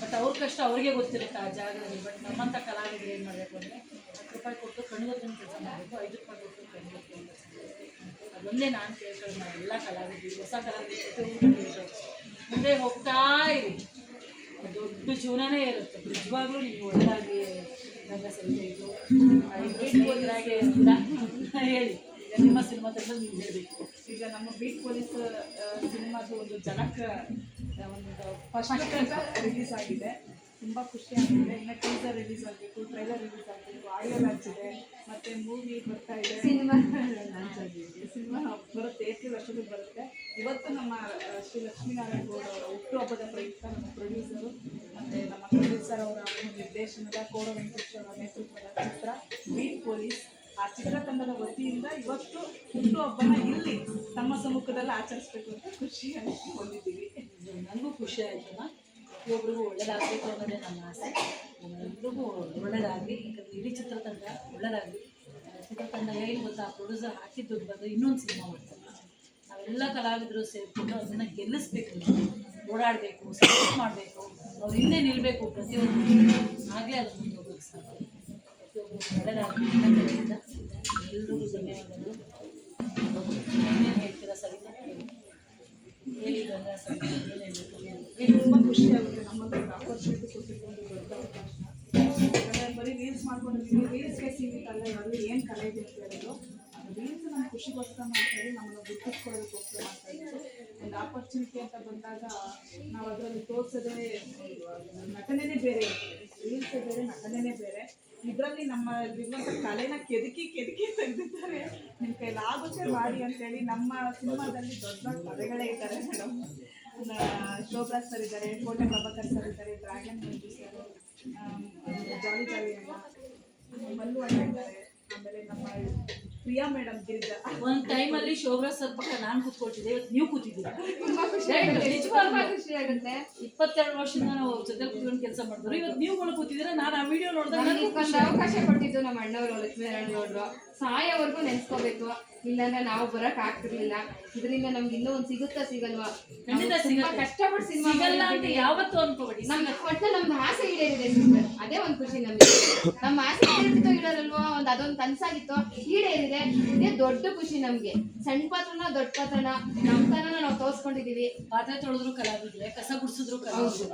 But ಅವ್ರ ಕಷ್ಟ ಅವ್ರಿಗೆ ಗೊತ್ತಿರುತ್ತೆ ಆ ಜಾಗದಲ್ಲಿ. ಬಟ್ ನಮ್ಮಂಥ ಕಲಾವಿದರು ಏನು ಮಾಡಬೇಕು ಅಂದರೆ 10 ರೂಪಾಯಿ ಕೊಟ್ಟು ಕಣ್ಗೊತ್ತಿನ ಕೆಲಸ ಮಾಡಬೇಕು, 5 ರೂಪಾಯಿ ಕೊಟ್ಟು ಕಣ್ಗೊತ್ತಿನ ಕೆಲಸ ಮಾಡಬೇಕು. ಅದೊಂದೇ ನಾನು ಕೇಳ್ಕೊಳ್ಳೋಣ ಎಲ್ಲ ಕಲಾವಿದರು, ಹೊಸ ಕಲಾವಿದರು ಮುಂದೆ ಹೋಗ್ತಾ ಇರಿ. ದೊಡ್ಡ ಜೀವನನೇ ಇರುತ್ತೆ. ನಿಜವಾಗ್ಲೂ ನೀವು ಒಳ್ಳೆದಾಗಿ ರಂಗ ಸರಿದು ಹೋದ್ರಾಗೆ ಹೇಳಿ. ಈಗ ನಿಮ್ಮ ಸಿನಿಮಾದಲ್ಲಿ ನೀವು ಹೇಳಬೇಕು. ಈಗ ನಮ್ಮ ಬೀಟ್ ಪೊಲೀಸ್ ಸಿನಿಮಾದ ಒಂದು ಜನಕ ಒಂದು ಫಸ್ಟ್ ರಿಲೀಸ್ ಆಗಿದೆ, ತುಂಬ ಖುಷಿಯಾಗಿದೆ. ಇನ್ನು ಟೀಸರ್ ರಿಲೀಸ್ ಆಗಬೇಕು, ಟ್ರೈಲರ್ ರಿಲೀಸ್ ಆಗಬೇಕು, ಆಡಿಯೋ ಲಾಂಚ್ ಇದೆ, ಮತ್ತು ಮೂವಿ ಬರ್ತಾ ಇದೆ, ಸಿನಿಮಾ ಬರುತ್ತೆ, ಏಪ್ರಿಲ್ ವರ್ಷದಲ್ಲಿ ಬರುತ್ತೆ. ಇವತ್ತು ನಮ್ಮ ಶ್ರೀ ಲಕ್ಷ್ಮೀನಾರಾಯಣ ಗೌಡ ಅವರ ಹುಟ್ಟುಹಬ್ಬದ ಪ್ರಯುಕ್ತ ನಮ್ಮ ಪ್ರೊಡ್ಯೂಸರು ಮತ್ತು ನಮ್ಮ ಪ್ರೊಡ್ಯೂಸರ್ ಅವರ ನಿರ್ದೇಶನದ ಕೋಡ ವೆಂಕಟೇಶ್ ಅವರ ನೇತೃತ್ವದ ಚಿತ್ರ ಬೀಟ್ ಪೊಲೀಸ್, ಆ ಚಿತ್ರತಂಡದ ವತಿಯಿಂದ ಇವತ್ತು ಹುಟ್ಟುಹಬ್ಬನ ಇಲ್ಲಿ ನಮ್ಮ ಸಮ್ಮುಖದಲ್ಲಿ ಆಚರಿಸ್ಬೇಕು ಅಂತ ಖುಷಿಯಾಗಿ ಹೊಂದಿದ್ದೀವಿ. ನನಗೂ ಖುಷಿ ಆಯಿತು. ಒಬ್ರಿಗೂ ಒಳ್ಳೆಯದಾಗಬೇಕು ಅನ್ನೋದೇ ನನ್ನ ಆಸೆ. ಎಲ್ರಿಗೂ ಒಳ್ಳೆಯದಾಗಲಿ. ಯಾಕಂದರೆ ಇಡೀ ಚಿತ್ರತಂಡ ಒಳ್ಳೆಯದಾಗಲಿ. ಚಿತ್ರತಂಡ ಏನು ಗೊತ್ತಾ, ಪ್ರೊಡ್ಯೂಸರ್ ಹಾಕಿದ ದುಡ್ಡು ಬಂದು ಇನ್ನೊಂದು ಸಿನಿಮಾ ಮಾಡ್ತಾರೆ. ನಾವೆಲ್ಲ ಕಲಾವಿದರು ಸೇರಿಕೊಂಡು ಅದನ್ನು ಗೆಲ್ಲಿಸ್ಬೇಕು, ಓಡಾಡಬೇಕು, ಸಪೋರ್ಟ್ ಮಾಡಬೇಕು, ಅವ್ರು ಹಿಂದೆ ನಿಲ್ಲಬೇಕು ಪ್ರತಿಯೊಂದು. ಆಗಲೇ ಅದು ಮುಂದೆ ಹೋಗೋಕ್ಕೆ ಸಾಧ್ಯ. ಪ್ರತಿಯೊಬ್ಬರು ಒಳ್ಳೆಯದಾಗಲಿ. ಎಲ್ರಿಗೂ ಧನ್ಯವಾದಗಳು. ಏನೇನು ಹೇಳ್ತೀರಾ ಸರಿ ಹೇಳಿ ಗಂಗ ಸರಿ ಏನು ಹೇಳಬೇಕು? ತುಂಬ ಖುಷಿಯಾಗುತ್ತೆ. ನಮ್ಮದೊಂದು ಆಪರ್ಚುನಿಟಿ ಕೊಟ್ಟಿದ್ದು ದೊಡ್ಡ ಅವಕಾಶ. ಯಾಕಂದರೆ ಬರೀ ರೀಲ್ಸ್ ಮಾಡ್ಕೊಂಡಿದ್ದೀವಿ, ರೀಲ್ಸ್ಗೆ ಸೀಮಿತ ಅಲ್ಲ. ಯಾರು ಏನು ಕಲೆ ಇದೆ ಅಂತ ಹೇಳೋದು, ಅದು ರೀಲ್ಸ್ ನಮ್ಮ ಖುಷಿಗೋಸ್ಕರ ಮಾಡ್ತಾಯಿದ್ವಿ, ನಮ್ಮನ್ನು ಗುರುತಿಸ್ಕೊಳ್ಳೋದಕ್ಕೋಸ್ಕರ ಮಾಡ್ತಾಯಿದ್ದು. ಒಂದು ಆಪರ್ಚುನಿಟಿ ಅಂತ ಬಂದಾಗ ನಾವು ಅದರಲ್ಲಿ ತೋರಿಸೋದೇ ನಟನೆನೇ ಬೇರೆ ಇರ್ತದೆ. ರೀಲ್ಸೇ ಬೇರೆ, ನಟನೆನೇ ಬೇರೆ. ಇದರಲ್ಲಿ ನಮ್ಮಲ್ಲಿರುವಂಥ ಕಲೆನ ಕೆದಕಿ ತೆಗೆದಿದ್ದಾರೆ. ನಿಮ್ಮ ಕೈಲಾಗುತ್ತೆ ಮಾಡಿ ಅಂತೇಳಿ ನಮ್ಮ ಸಿನಿಮಾದಲ್ಲಿ ದೊಡ್ಡ ಕಲೆಗಳೇ ಇದ್ದಾರೆ ಮೇಡಮ್. ಶೋಭರಾಜ್ ಸರ್ ಇದ್ದಾರೆ, ಕೋಟೆ ಪ್ರಭಾಕರ್ ಸರ್ ಇದ್ದಾರೆ, ಡ್ರ್ಯಾಗನ್ ಮಂಜು ಸರ್, ಜಾಲಿ ಅಣ್ಣ, ಮಲ್ಲು ಅಣ್ಣ ಇದ್ದಾರೆ, ಆಮೇಲೆ ನಮ್ಮ ಪ್ರಿಯಾ ಮೇಡಮ್ ಗಿರಿಜಾ. ಒಂದು ಟೈಮಲ್ಲಿ ಶೋಭರಾಜ್ ಸರ್ ಪಕ್ಕ ನಾನು ಕೂತ್ಕೊಳ್ತಿದ್ದೆ, ಇವತ್ತು ನೀವು ಕೂತಿದ್ದೀರಾ. ತುಂಬ ಖುಷಿ ಆಗುತ್ತೆ. 22 ವರ್ಷದಿಂದ ನಾವು ಜೊತೆ ಕೂತ್ಕೊಂಡು ಕೆಲಸ ಮಾಡಿದ್ರು. ಇವತ್ತು ನೀವುಗಳು ಕೂತಿದ್ದೀರಾ. ನಾನು ಆ ವಿಡಿಯೋ ನೋಡಿದಾಗ ಒಂದು ಅವಕಾಶ ಕೊಟ್ಟಿದ್ದು ನಮ್ಮ ಅಣ್ಣವರು ಲಕ್ಷ್ಮೀನಾರಾಯಣ ಗೌಡರು. ಸಾಯೋವರೆಗೂ ನೆನೆಸ್ಕೋಬೇಕು, ಇಲ್ಲಾಂದ್ರೆ ನಾವು ಬರಕ್ ಆಗ್ತಿರ್ಲಿಲ್ಲ. ಇದರಿಂದ ನಮ್ಗೆ ಇನ್ನೂ ಒಂದು ಸಿಗುತ್ತಾ ಸಿಗಲ್ವಾ? ಖಂಡಿತ ಸಿಗುತ್ತೆ. ಕಷ್ಟಪಟ್ಟು ಸಿನಿಮಾ ಅಂತ ಯಾವತ್ತೂ ಅನ್ಕೋಬೇಡಿ. ನಮ್ದು ಆಸೆ ಈಡೇರಿದೆ ಸಿಸ್ಟರ್, ಅದೇ ಒಂದು ಖುಷಿ ನಮ್ಗೆ. ನಮ್ಮ ಆಸೆ ಈಡೇರಿತೋ ಇಡೋರಲ್ವೋ, ಒಂದು ಅದೊಂದು ಕನಸಾಗಿತ್ತು, ಈಡೇರಿದೆ. ಇದೇ ದೊಡ್ಡ ಖುಷಿ ನಮ್ಗೆ. ಸಣ್ಣ ಪಾತ್ರನ ದೊಡ್ಡ ಪಾತ್ರನ ನಮ್ಮ ತನನ ನಾವು ತೋರಿಸ್ಕೊಂಡಿದೀವಿ. ಪಾತ್ರೆ ತೊಳೆದ್ರು ಕಲಾವಿದ್ರೆ, ಕಸ ಗುಡಿಸಿದ್ರು ಕಲಾವಿದ್ರು.